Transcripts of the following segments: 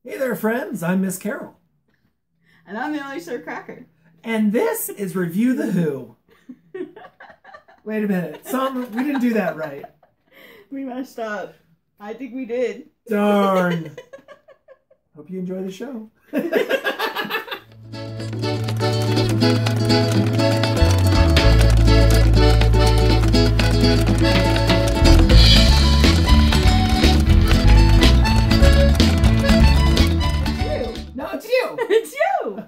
Hey there, friends. I'm Miss Carol. And I'm the only Sir Cracker. And this is Review the Who. Wait a minute. We didn't do that right. We messed up. I think we did. Darn. Hope you enjoy the show.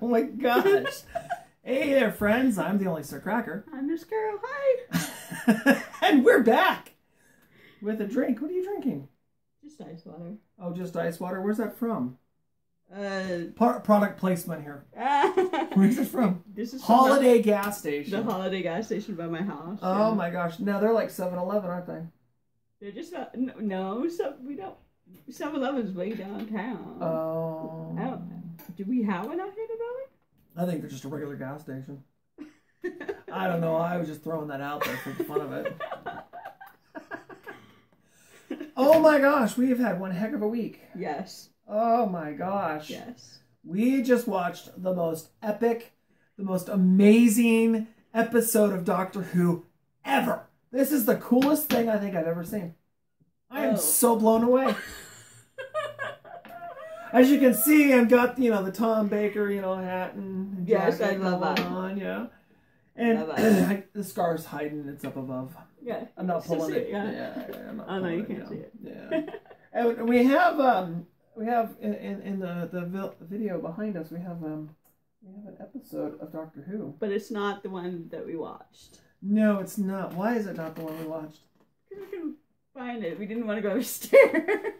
Oh my gosh. Hey there, friends. I'm the only Sir Cracker. I'm Miss Carol. Hi. And we're back with a drink. What are you drinking? Just ice water. Oh, just ice water? Where's that from? Product placement here. Where's it from? This is Holiday gas station. The Holiday gas station by my house. Oh my gosh. Now they're like 7-Eleven, aren't they? They're just not, no, we don't. 7-Eleven's way downtown. Oh. Do we have one out here in the valley? I think they're just a regular gas station. I don't know. I was just throwing that out there for the fun of it. Oh my gosh. We have had one heck of a week. Yes. Oh my gosh. Yes. We just watched the most epic, the most amazing episode of Doctor Who ever. This is the coolest thing I think I've ever seen. I am so blown away. As you can see, I've got, the Tom Baker, hat and yes, jacket I love that. on, And the scar's hiding, it's up above. Yeah. I'm not pulling it. Yeah. I'm not oh, no, you can't see it. Yeah. And we have in the video behind us, we have an episode of Doctor Who. But it's not the one that we watched. No, it's not. Why is it not the one we watched? Because we couldn't find it. We didn't want to go upstairs.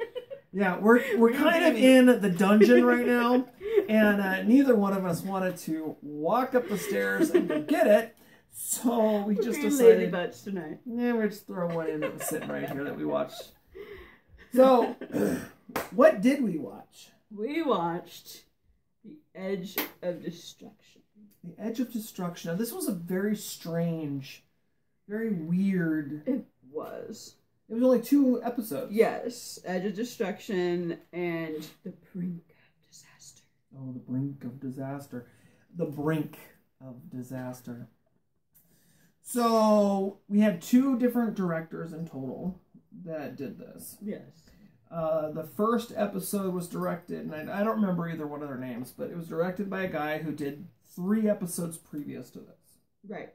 Yeah, we're kind of in the dungeon right now, and neither one of us wanted to walk up the stairs and go get it, so we just decided. Lazy butts tonight. Yeah, we're just throwing one in that was sitting right here that we watched. So, what did we watch? We watched The Edge of Destruction. The Edge of Destruction. Now, this was a very strange, very weird. It was. It was only 2 episodes. Yes. Edge of Destruction and The Brink of Disaster. Oh, The Brink of Disaster. The Brink of Disaster. So, we had 2 different directors in total that did this. Yes. The first episode was directed, and I don't remember either one of their names, but it was directed by a guy who did 3 episodes previous to this. Right.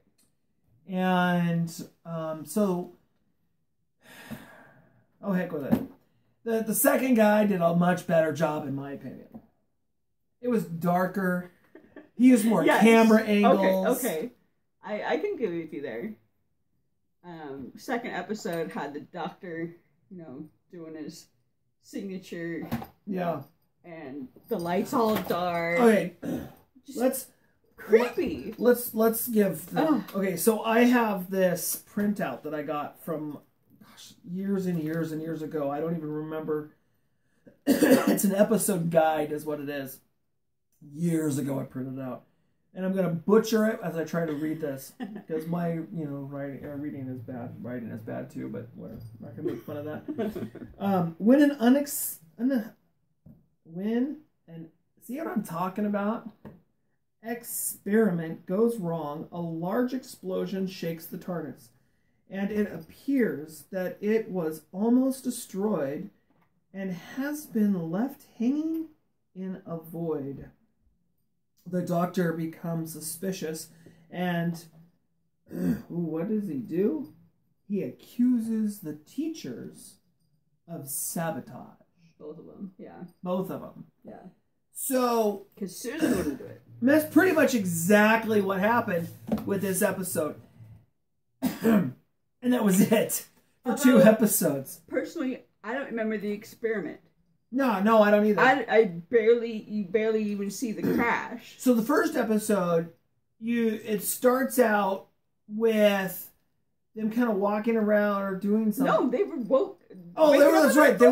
And, oh, heck with it. The second guy did a much better job, in my opinion. It was darker. He used more camera angles. Okay. I can agree with you there. Second episode had the doctor, doing his signature. Yeah. And the lights all dark. Okay. Creepy. Let's give okay, so I have this printout that I got from years and years and years ago. I don't even remember. It's an episode guide is what it is. Years ago I printed it out. And I'm going to butcher it as I try to read this. Because my, reading is bad. Writing is bad too, but whatever. I'm not going to make fun of that. See what I'm talking about? Experiment goes wrong. A large explosion shakes the TARDIS. And it appears that it was almost destroyed and has been left hanging in a void. The Doctor becomes suspicious and what does he do? He accuses the teachers of sabotage. Both of them, yeah. Both of them. Yeah. So... because Susan wouldn't do it. That's pretty much exactly what happened with this episode. And that was it for 2 episodes. Personally, I don't remember the experiment. No, I don't either. You barely even see the crash. So the first episode, it starts out with them kind of walking around or doing something. No, they were woke. Oh, that's right. They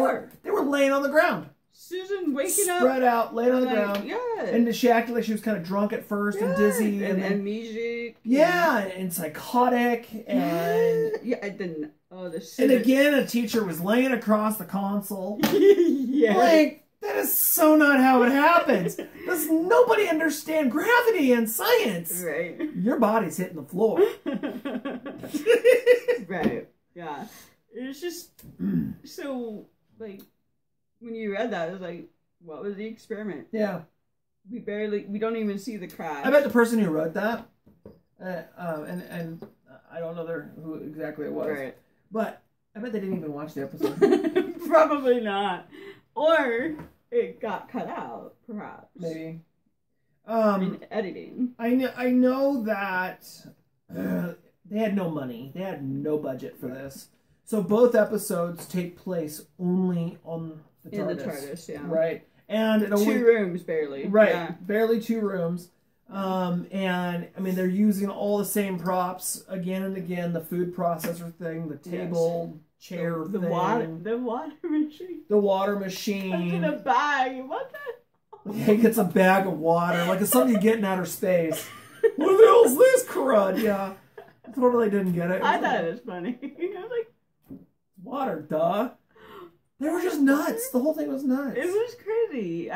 were laying on the ground. Susan waking up. Spread out, laying on the ground. Yeah. And she acted like she was kind of drunk at first and dizzy. And amnesic. Yeah, and psychotic. And the and again, a teacher was laying across the console. Yeah. Like, That is so not how it happens. Does nobody understand gravity and science? Right. Your body's hitting the floor. Right. Yeah. It's just so, like, when you read that, it was like, what was the experiment? Yeah. We don't even see the crash. I bet the person who wrote that, and I don't know who exactly it was, right. But I bet they didn't even watch the episode. Probably not. Or it got cut out, perhaps. Maybe. In editing. I know that they had no money. They had no budget for this. So both episodes take place only on the TARDIS. In the TARDIS, yeah. Right. And two rooms, barely. Right. Yeah. Barely 2 rooms. And, I mean, they're using all the same props again and again. The food processor thing, the table, chair the thing. The water machine. The water machine. It's in a bag. What the? He gets a bag of water. Like it's something you get in outer space. What the hell's this crud? Yeah. I totally didn't get it. I thought it was funny. I was like, water, duh. They were just nuts. The whole thing was nuts. It was crazy.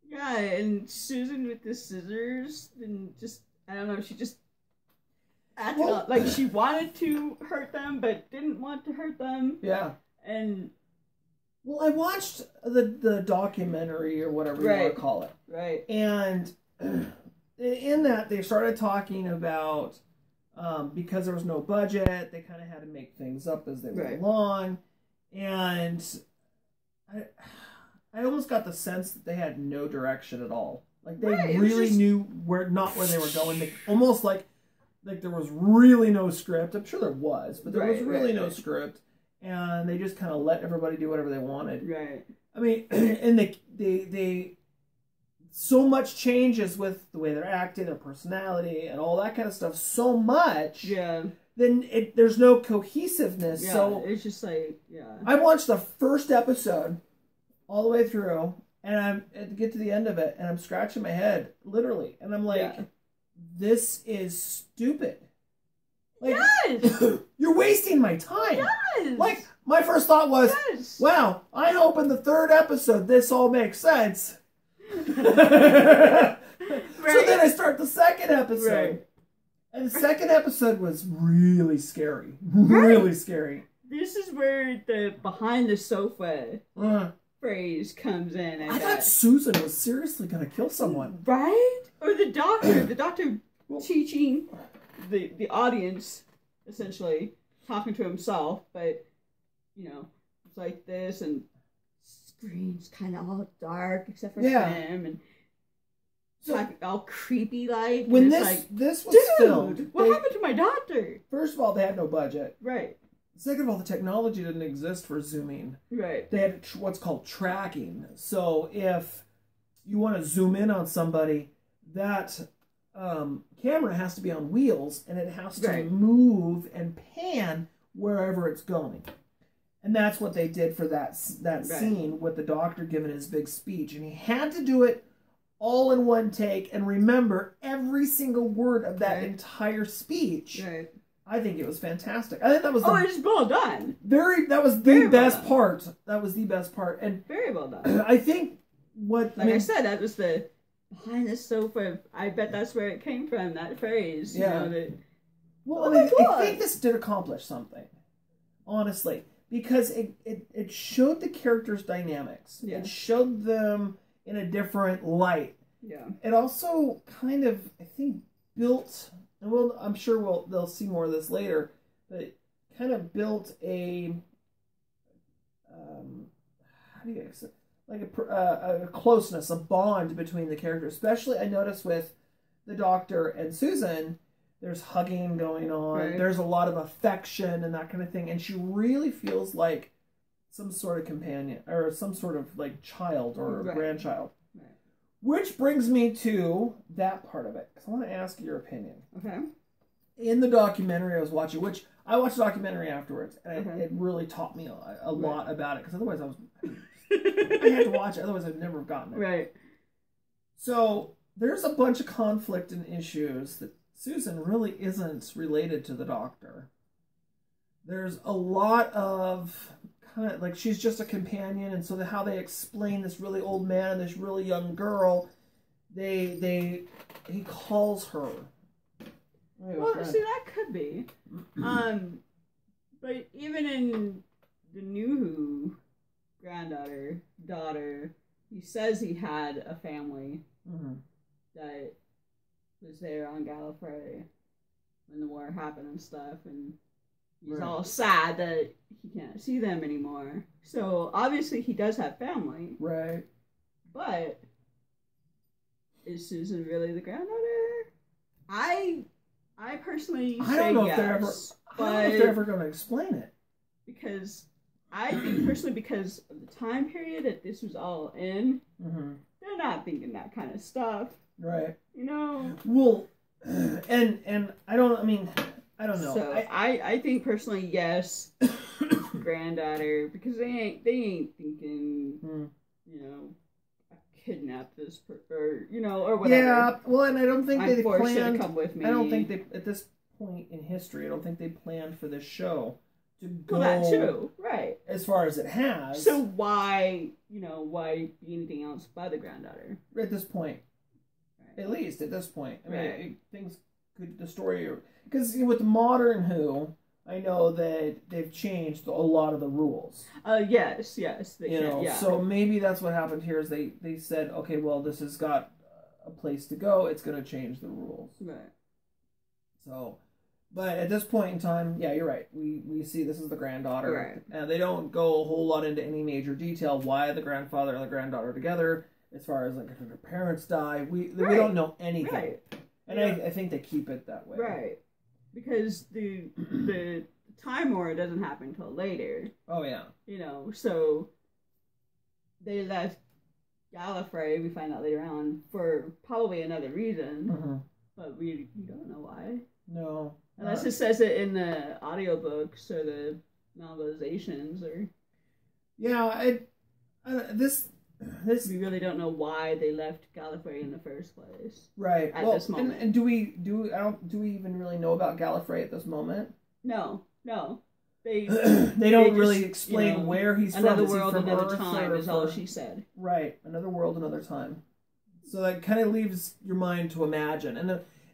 Yeah, and Susan with the scissors, and just, I don't know, she just acted like she wanted to hurt them, but didn't want to hurt them. Yeah. And... Well, I watched the documentary, or whatever you want to call it. Right. And in that, they started talking about, because there was no budget, they kind of had to make things up as they went along. And I almost got the sense that they had no direction at all. Like they really knew not where they were going. They, almost like there was really no script. I'm sure there was, but there was really no script, and they just kind of let everybody do whatever they wanted. Right. I mean, and they so much changes with the way they're acting, their personality, and all that kind of stuff. So much. Yeah. Then there's no cohesiveness. Yeah, so it's just like, I watched the first episode all the way through, and I get to the end of it, and I'm scratching my head, literally, and I'm like, this is stupid. Like, you're wasting my time. Yes. Like, my first thought was, wow, I hope in the 3rd episode this all makes sense. So then I start the 2nd episode. Right. And the 2nd episode was really scary. Really scary. This is where the behind the sofa phrase comes in. I thought Susan was seriously going to kill someone. Right? Or the doctor teaching the audience, essentially, talking to himself, but, you know, it's like this, and screen's kind of all dark, except for him, and all creepy like. When this was filmed, what happened to my doctor? First of all, they had no budget. Right. Second of all, the technology didn't exist for zooming. Right. They had what's called tracking. So if you want to zoom in on somebody, that camera has to be on wheels, and it has to move and pan wherever it's going. And that's what they did for that scene with the doctor giving his big speech. And he had to do it all in one take and remember every single word of that entire speech. Right. I think it was fantastic. I think that was it's well done. That was the best part. That was the best part. And very well done. I think I said, that was the behind the sofa. I bet that's where it came from, that phrase. Yeah. You know, I think this did accomplish something. Honestly. Because it showed the characters' dynamics. Yeah. It showed them in a different light. Yeah. It also kind of, I think, built, and I'm sure they'll see more of this later, but it kind of built a, how do you say, like a closeness, a bond between the characters. Especially, I noticed with the Doctor and Susan, there's hugging going on. Right. There's a lot of affection and that kind of thing. And she really feels like some sort of companion or some sort of like child or grandchild. Right. Which brings me to that part of it. Because I want to ask your opinion. Okay. In the documentary I was watching, which I watched the documentary afterwards, and it really taught me a lot about it. Because otherwise I had to watch it. Otherwise I'd never have gotten it. Right. So there's a bunch of conflict and issues that Susan really isn't related to the Doctor. There's a lot of kind of like she's just a companion, and so how they explain this really old man and this really young girl, he calls her. Well, see, that could be. But even in the New Who daughter, he says he had a family that was there on Gallifrey when the war happened and stuff, and he's all sad that he can't see them anymore. So obviously he does have family. Right. But is Susan really the granddaughter? I personally say yes. I don't know if they're ever going to explain it. Because I think personally, because of the time period that this was all in, they're not thinking that kind of stuff. Right. You know? Well, and I don't know. So I think personally, yes, granddaughter, because they ain't thinking, you know, kidnap this or or whatever. Yeah, well, and I don't think they planned. Come with me. I don't think they at this point in history. I don't think they planned for this show to go. Well, that too, right? As far as it has. So why be anything else by the granddaughter at this point? Right. At least at this point, I mean, things could the story because with modern Who. I know that they've changed a lot of the rules. Yes, they can. Yeah. So maybe that's what happened here. Is they said, okay, well, this has got a place to go. It's going to change the rules. Right. So, but at this point in time, yeah, you're right. We see this is the granddaughter. Right. They don't go a whole lot into any major detail why the grandfather and the granddaughter are together. As far as like if their parents die, we don't know anything. Right. And I think they keep it that way. Right. Because the Time War doesn't happen until later. Oh, yeah. You know, so they left Gallifrey, we find out later on, for probably another reason. But we don't know why. No. Unless it says it in the audiobooks or the novelizations or... Yeah, this we really don't know why they left Gallifrey in the first place. Right. At this moment. And do we even really know about Gallifrey at this moment? No. They don't really explain where he's another from. World, another Earth time is all she said. Right. Another world, another time. So that kind of leaves your mind to imagine.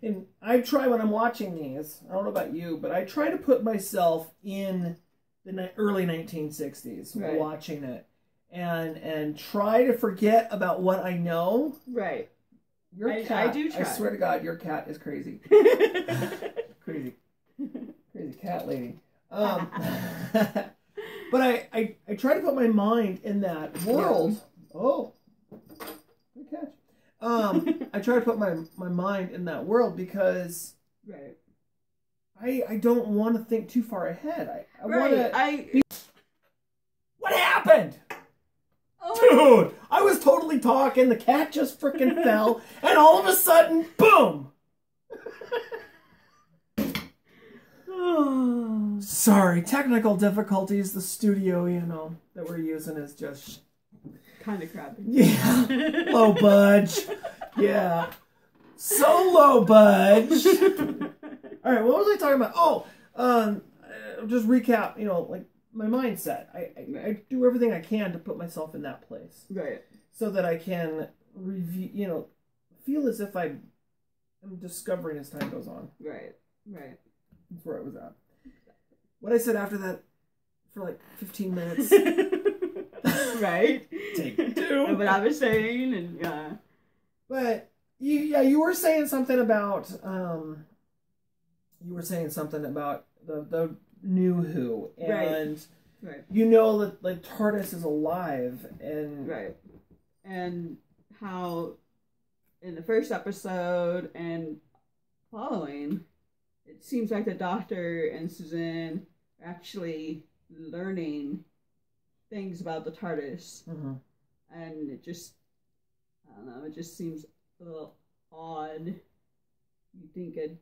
And I try when I'm watching these, I don't know about you, but I try to put myself in the early 1960s watching it. And try to forget about what I know. Right. Your cat, I do try. I swear to God, your cat is crazy. Crazy cat lady. But I try to put my mind in that world. Yeah. Oh, good catch. I try to put my mind in that world because I don't want to think too far ahead. I want to. What happened? Dude, I was totally talking, the cat just freaking fell, and all of a sudden, boom! Sorry, technical difficulties. The studio, that we're using is just... kind of crappy. Yeah, low budge. Yeah. So low budge. Alright, what was I talking about? Oh, just recap, like, my mindset. I do everything I can to put myself in that place. Right. So that I can review, feel as if I'm discovering as time goes on. Right. That's where I was at. What I said after that for like 15 minutes. Right. Take two. What I was saying and But you were saying something about the New Who, and you know that like TARDIS is alive, and and how in the first episode and following, it seems like the Doctor and Suzanne are actually learning things about the TARDIS, and it just it just seems a little odd. You think a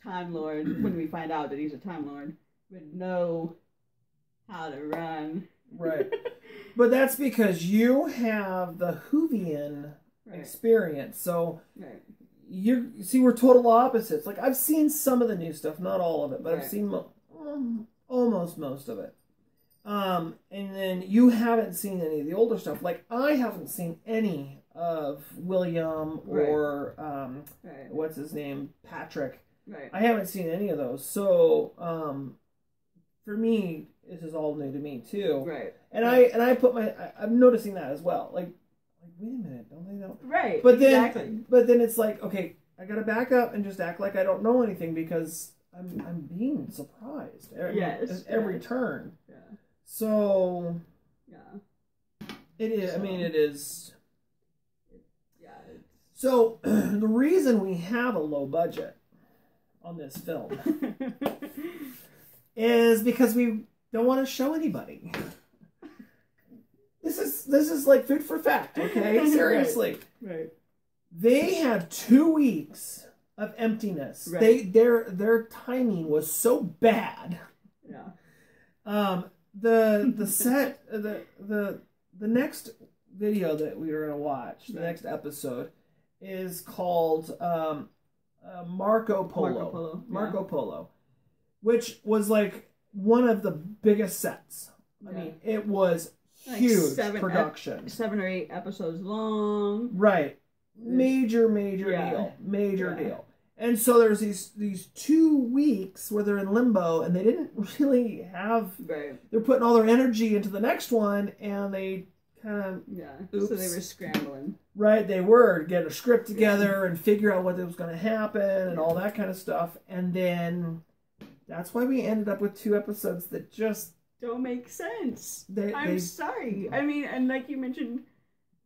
Time Lord, when we find out that he's a Time Lord, would know how to run. Right. But that's because you have the Whovian experience. So we're total opposites. Like, I've seen some of the new stuff, not all of it, but I've seen almost most of it. And then you haven't seen any of the older stuff. Like, I haven't seen any of William or, what's his name? Patrick. Right. I haven't seen any of those. So, for me, this is all new to me, too. Right. And I'm noticing that as well. Like, wait a minute, don't they know? Right. But then it's like, okay, I gotta back up and just act like I don't know anything because I'm being surprised every turn. Yeah. So yeah, it is. I mean, it is. Yeah. So the reason we have a low budget on this film is because we don't want to show anybody. This is like food for fact, okay? Seriously. Right. They had 2 weeks of emptiness. Right. Their timing was so bad. Yeah. The set the next video that we were gonna watch, the next episode, is called Marco Polo. Marco Polo, which was like one of the biggest sets. I mean, it was huge production. 7 or 8 episodes long. Right. Major deal. Major deal. And so there's these 2 weeks where they're in limbo and they didn't really have... Right. They're putting all their energy into the next one and they kind of... Yeah. Oops. So they were scrambling. Right, they were. To get a script together and figure out what was going to happen and all that kind of stuff. And then that's why we ended up with 2 episodes that just... don't make sense. I'm sorry. I mean, and like you mentioned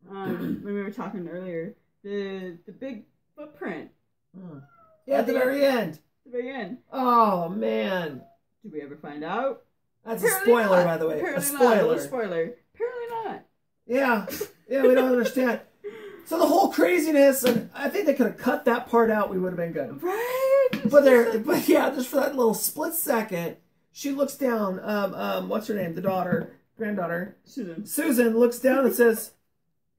when we were talking earlier, the big footprint. Yeah, at the very end. The very end. Oh, man. Did we ever find out? That's apparently a spoiler, by the way. Apparently a spoiler. Not. A spoiler. Apparently not. Yeah. Yeah, we don't understand. So the whole craziness, and I think they could have cut that part out. We would have been good. Right. But yeah, just for that little split second, she looks down. What's her name? The granddaughter. Susan looks down and says,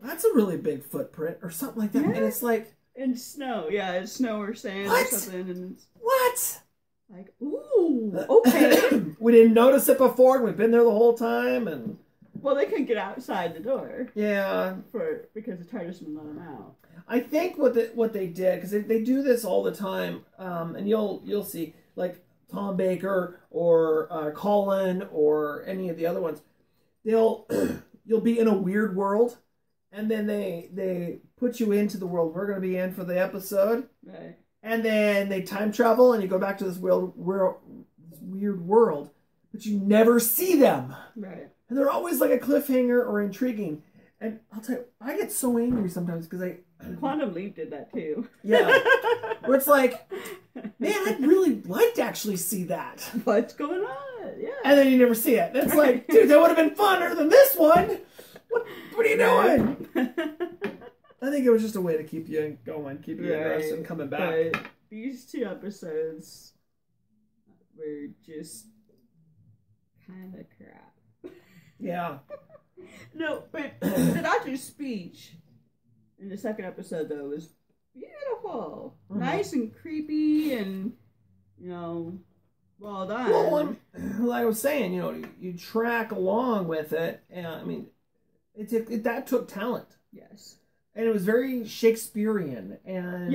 "That's a really big footprint," or something like that. Yeah. And it's like, in snow, it's snow or sand or something. And it's what? Like, ooh, okay. We didn't notice it before. We've been there the whole time, and well, they couldn't get outside the door. Yeah, because the TARDIS wouldn't let them out. I think what they did, because they do this all the time, and you'll see, like Tom Baker or Colin or any of the other ones, you'll be in a weird world, and then they put you into the world we're going to be in for the episode, right? And then they time travel, and you go back to this weird world, but you never see them, right? And they're always like a cliffhanger or intriguing. And I'll tell you, I get so angry sometimes because Quantum Leap did that too. Yeah. Where it's like, man, I'd really like to actually see that. What's going on? Yeah. And then you never see it. And it's like, dude, that would have been funner than this one. What are you doing? I think it was just a way to keep you going, keep you interested and coming back. But these 2 episodes were just kind of crap. Yeah. No, but the doctor's speech in the 2nd episode, though, was beautiful. Mm-hmm. Nice and creepy and, well done. Well, like I was saying, you track along with it. And, I mean, that took talent. Yes. And it was very Shakespearean and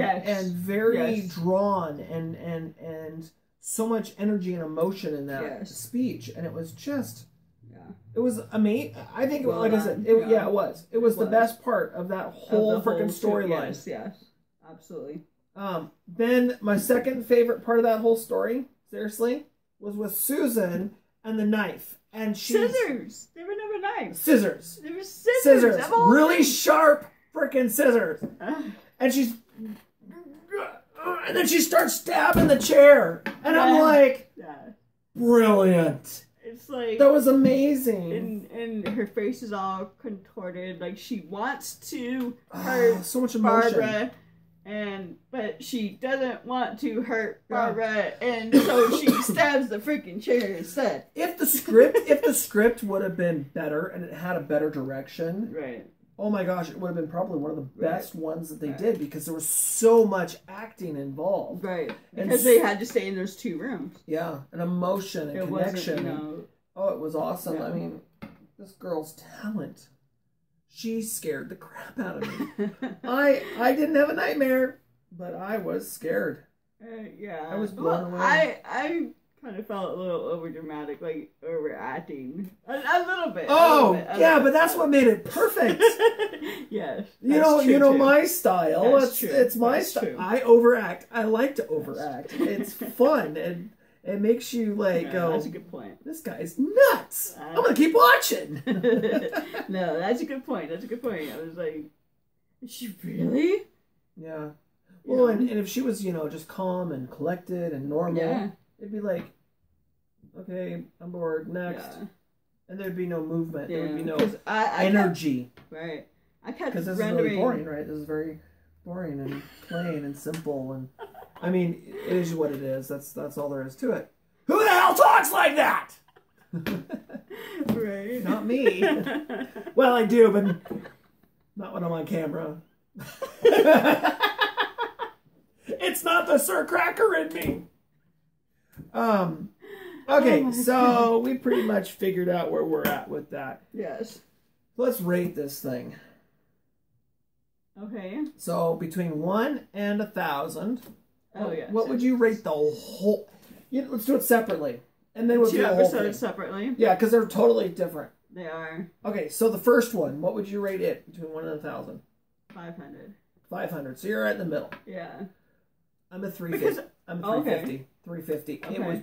very drawn and so much energy and emotion in that speech. And it was just... It was amazing. I think, like I said, it was. It was the best part of that whole freaking storyline. Yes, absolutely. Then my second favorite part of that whole story, seriously, was with Susan and the knife. And scissors. There were never knives. Scissors. There were scissors. Really sharp freaking scissors. And she's... And then she starts stabbing the chair. And I'm like... Brilliant. It's like... That was amazing. And her face is all contorted. Like, she wants to hurt so much emotion. Barbara, but she doesn't want to hurt Barbara, and so she stabs the freaking chair instead. If the script would have been better and it had a better direction... Right. Oh my gosh, it would have been probably one of the best ones that they did because there was so much acting involved. Right. Because they had to stay in those 2 rooms. Yeah, and emotion and connection. Oh, it was awesome. Yeah. I mean, this girl's talent. She scared the crap out of me. I didn't have a nightmare, but I was scared. Yeah. I was blown away. I kind of felt a little over dramatic, like overacting a little bit. Oh, yeah, but that's what made it perfect. Yes. You know too. My style. That's true. It's my That's style. true. I overact. I like to overact. It's fun and it makes you go. That's a good point. This guy's nuts. I'm gonna keep watching. No, that's a good point. That's a good point. I was like, is she really? Yeah. Well, and if she was, just calm and collected and normal, it'd be like, okay, I'm bored. Next. Yeah. And there'd be no movement. There would be no energy. Right. I kept because this is really boring, right? This is very boring and plain and simple, and I mean, it is what it is. That's all there is to it. Who the hell talks like that? Right. Not me. Well, I do, but not when I'm on camera. It's not the Sir Cracker in me. Okay, so we pretty much figured out where we're at with that. Yes. Let's rate this thing. Okay. So between 1 and 1,000. Oh yeah. What would you rate the whole? Let's do it separately, and then we'll do the whole thing. 2 episodes separately. Yeah, because they're totally different. They are. Okay, so the first one, what would you rate it between 1 and 1,000? 500. 500. So you're right in the middle. Yeah. I'm a 350. I'm a 350. Okay. 350. Okay. It was.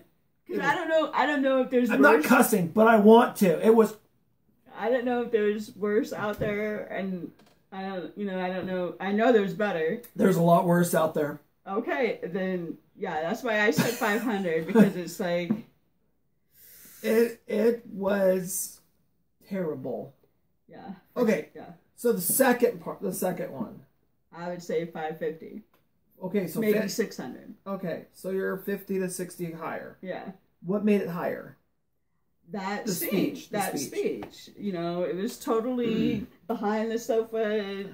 I don't know if there's. I'm worse. not cussing, but I want to. It was. I don't know if there's worse out there, and I don't know. I know there's better. There's a lot worse out there. Okay, then yeah, that's why I said 500 because it's like. It was terrible. Yeah. Okay. Yeah. So the second one. I would say 550. Okay, so maybe 600. Okay, so you're 50 to 60 higher. Yeah. What made it higher? That speech. It was totally behind the sofa.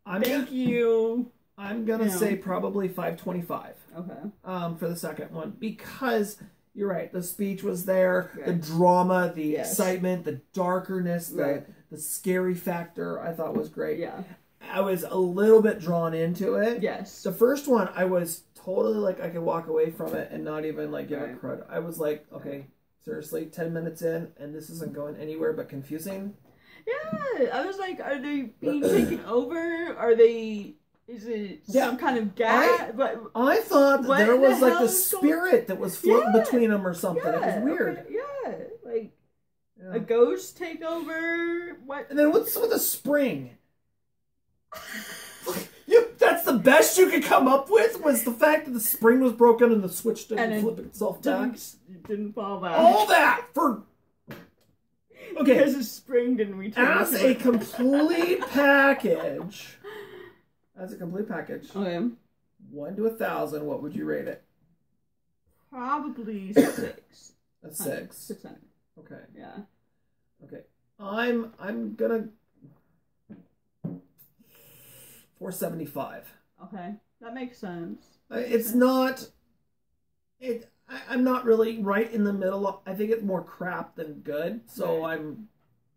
Thank you. I'm gonna say probably 525. Okay. For the second one, because you're right. The speech was there, the drama, the excitement, the darkness, the scary factor. I thought was great. Yeah. I was a little bit drawn into it. Yes. The first one, I was totally like I could walk away from it and not even give it credit. I was like, okay, seriously, 10 minutes in, and this isn't going anywhere but confusing. Yeah, I was like, are they being taken over? Is it some kind of gag? I thought that there was like the spirit that was floating between them or something. It was weird. Okay, like a ghost take over. What? And then what's with the spring? That's the best you could come up with was the fact that the spring was broken and the switch didn't flip itself back. Didn't fall back. All that for because the spring didn't return. As a complete package. Okay. 1 to 1,000. What would you rate it? Probably 6. A 6. 600. Okay. Yeah. Okay. I'm gonna 475. Okay, that makes sense. It's not. I'm not really right in the middle. I think it's more crap than good. So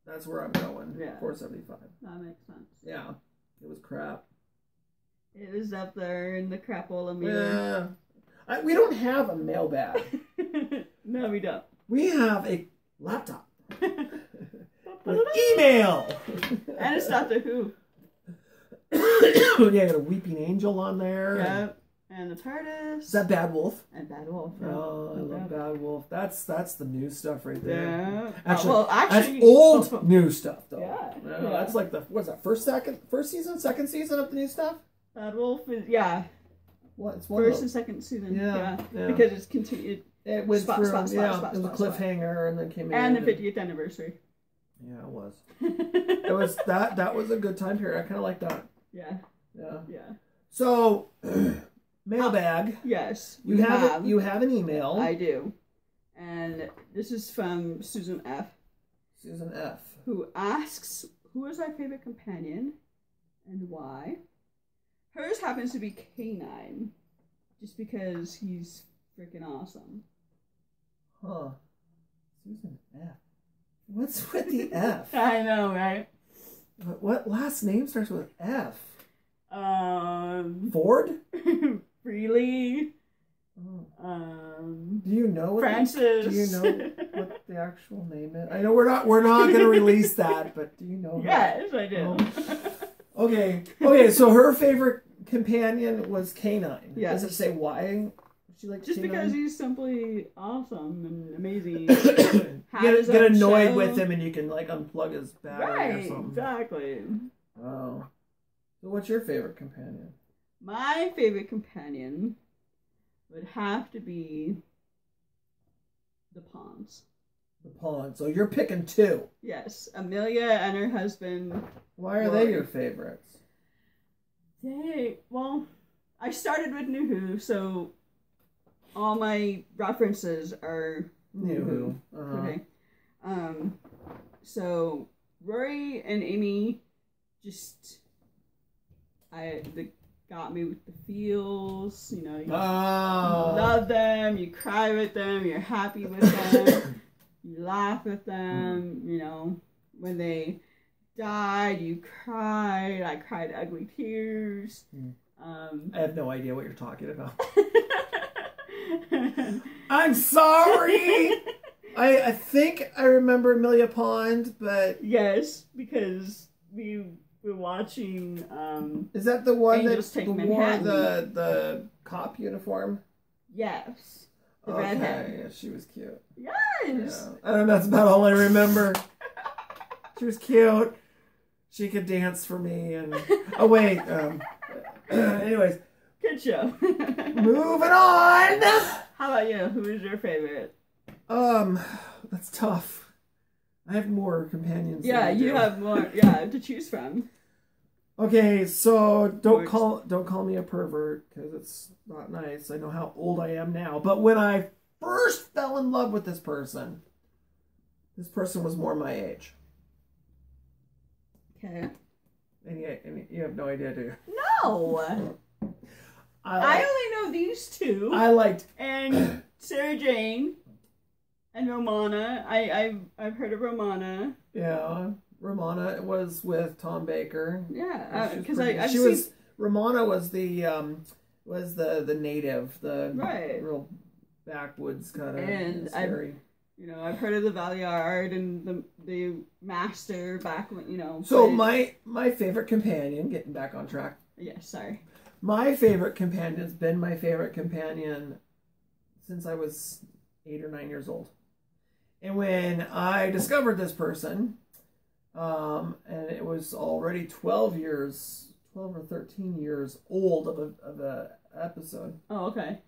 that's where I'm going. Yeah. 475. That makes sense. Yeah. It was crap. It was up there in the crapola meter. Yeah. We don't have a mailbag. No, we don't. We have a laptop. With email. And it's Doctor Who. Yeah, I got a weeping angel on there. Yeah. And the TARDIS. Is that Bad Wolf? And Bad Wolf. Yeah. Oh, I love Bad Wolf. That's the new stuff right there. Yeah. Actually, that's old new stuff though. Yeah. That's like what's that? First season, second season of the new stuff. Bad Wolf is What? It's first and second season. Yeah. Because it's continued. It went through. It was a cliffhanger, and then came in. And the 50th anniversary. Yeah, it was. It was that. That was a good time period. I kind of like that. Yeah. Yeah. Yeah. So, mailbag. Yes. You have an email. I do. And this is from Susan F. Susan F. Who asks, who is my favorite companion and why? Hers happens to be K9. Just because he's freaking awesome. Huh. Susan F. What's with the F? I know, right? What last name starts with F? Ford? Freely. Do you know what Francis? Do you know what the actual name is? I know we're not going to release that, but do you know? Yes, I do. Oh. Okay. So her favorite companion was Canine. Yes. Does it say why? She likes just Canine? because he's simply awesome and amazing. Get annoyed with him, and you can like unplug his battery or something. Exactly. Oh. So what's your favorite companion? My favorite companion would have to be the Pawns. The Pawns. So you're picking two. Yes, Amelia and her husband. Why are they your favorites? Well, I started with New Who, so all my references are New Who. Okay. So Rory and Amy just got me with the feels, you know, you love them, you cry with them, you're happy with them, you laugh with them, you know, when they died, you cried, I cried ugly tears. I have no idea what you're talking about. I'm sorry! I think I remember Amelia Pond, but... Yes, because we were watching... is that the one Angels that Take wore Manhattan. the cop uniform? Yes. The Okay, redhead. yeah, she was cute. Yes! Yeah. I don't know, that's about all I remember. She was cute. She could dance for me, and... Oh, wait. Anyways. Good show. Moving on! How about you? Who is your favorite? That's tough. I have more companions. Yeah, you have more. Yeah, to choose from. Okay, so don't call me a pervert because it's not nice. I know how old I am now, but when I first fell in love with this person was more my age. Okay. And you have no idea, do you? No. I only know these two. I liked and Sarah Jane and Romana. I've heard of Romana. Yeah, Romana was with Tom Baker. Yeah, because Romana was the native, the right, real backwoods kind of and scary. I've heard of the Valiard and the Master back when So my favorite companion, getting back on track. Yeah, sorry. My favorite companion has been my favorite companion since I was 8 or 9 years old. And when I discovered this person, and it was already 12 or 13 years old of a episode. Oh, okay.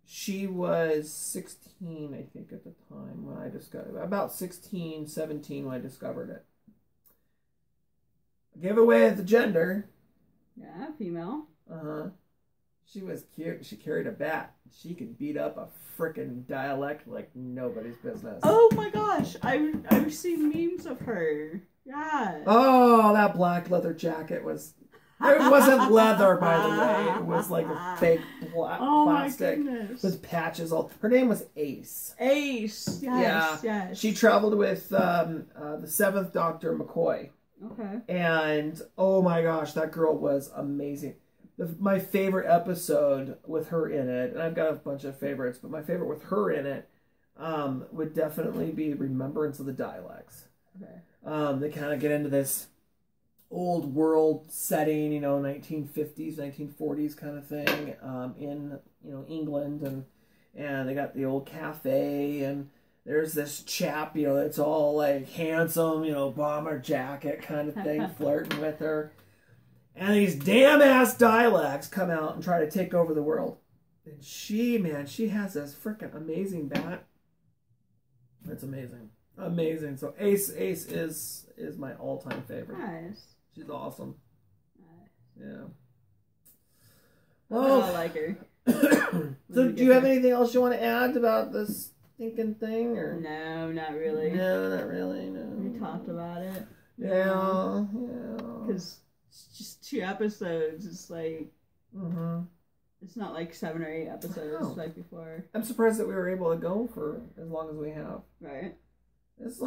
She was 16, I think, at the time when I discovered it. About 16, 17 when I discovered it. I gave away the gender. Yeah, female. She was cute. She carried a bat. She could beat up a frickin' dialect like nobody's business. Oh my gosh, I've seen memes of her. Yeah. Oh, that black leather jacket was... It wasn't leather, by the way. It was like a fake plastic with patches all... Her name was Ace. Ace. Yes, yes. She traveled with the 7th Doctor McCoy. Okay. And, oh my gosh, that girl was amazing. My favorite episode with her in it, and I've got a bunch of favorites, but my favorite with her in it would definitely be Remembrance of the Dialects. Okay. They kind of get into this old world setting, 1950s, 1940s kind of thing, in, England, and they got the old cafe, and there's this chap, it's all like handsome, bomber jacket kind of thing, flirting with her. And these damn-ass dialects come out and try to take over the world. And she has this freaking amazing bat. It's amazing. Amazing. So Ace is my all-time favorite. Nice. She's awesome. Nice. Yeah. Well, I like her. So do you have anything else you want to add about this stinking thing? Or? No, not really. No, not really, no. We talked about it. Yeah. Because it's just 2 episodes. It's like... Mm-hmm. It's not like 7 or 8 episodes like before. I'm surprised that we were able to go for as long as we have. Right. This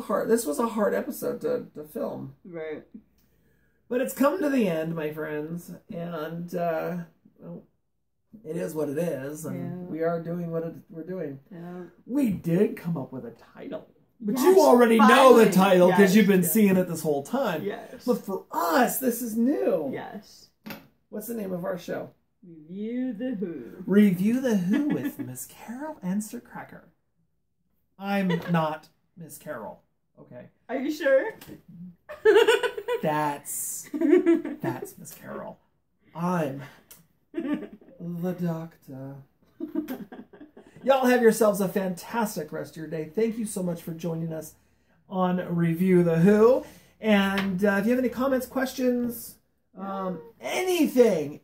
was a hard episode to film. Right. But it's come to the end, my friends, and well, it is what it is, and we are doing what we're doing. Yeah. We did come up with a title, but you already know the title because you've been seeing it this whole time. Yes. But for us, this is new. Yes. What's the name of our show? Review the Who. Review the Who with Miss Carol and Sir Cracker. I'm not Miss Carol. Okay. Are you sure? That's Miss Carol. I'm the doctor. Y'all have yourselves a fantastic rest of your day. Thank you so much for joining us on Review the Who. And if you have any comments, questions, anything.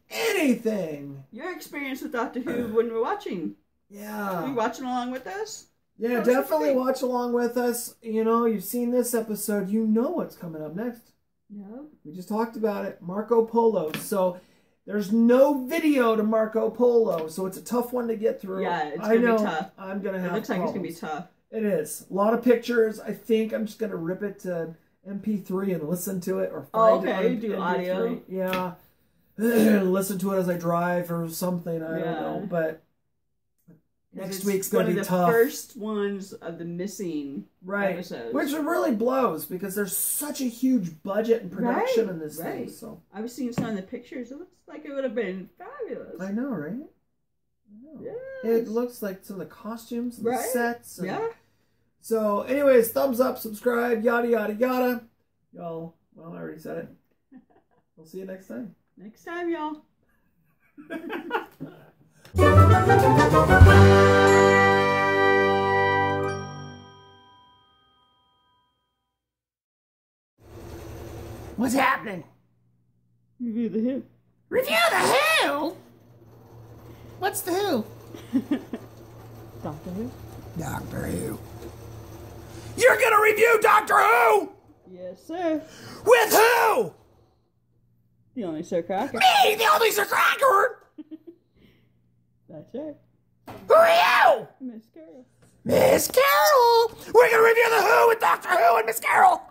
Your experience with Doctor Who when we're watching. Yeah. Are you watching along with us? Yeah, definitely watch along with us. You know, you've seen this episode. You know what's coming up next. Yeah. We just talked about it. Marco Polo. So there's no video to Marco Polo. So it's a tough one to get through. Yeah, it's going to be tough. I'm going to have It looks like it's problems. going to be tough. It is. A lot of pictures. I think I'm just going to rip it to MP3 and listen to it. Or find it on do MP3. audio. Yeah. Listen to it as I drive or something. I don't know. But next week's going to be tough. One of the first ones of the missing episodes. Which really blows because there's such a huge budget and production in this thing. So I was seeing some of the pictures. It looks like it would have been fabulous. I know, right? Yes. It looks like some of the costumes and the sets. And so, anyways, thumbs up, subscribe, yada, yada, yada. Y'all, well, I already said it. We'll see you next time. Next time, y'all. What's happening? Review the Who. Review the Who? What's the Who? Doctor Who. Doctor Who. You're gonna review Doctor Who? Yes, sir. With who? The only Sir Cracker. Me, the only Sir Cracker. That's right. Who are you? Miss Carol. Miss Carol. We're gonna review the Who with Doctor Who and Miss Carol.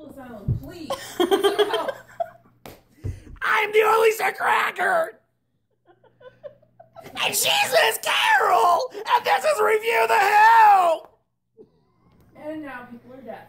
Asylum, please. Please help. I'm the only Sir Cracker. And she's Miss Carol. And this is Review the Who. And now people are dead.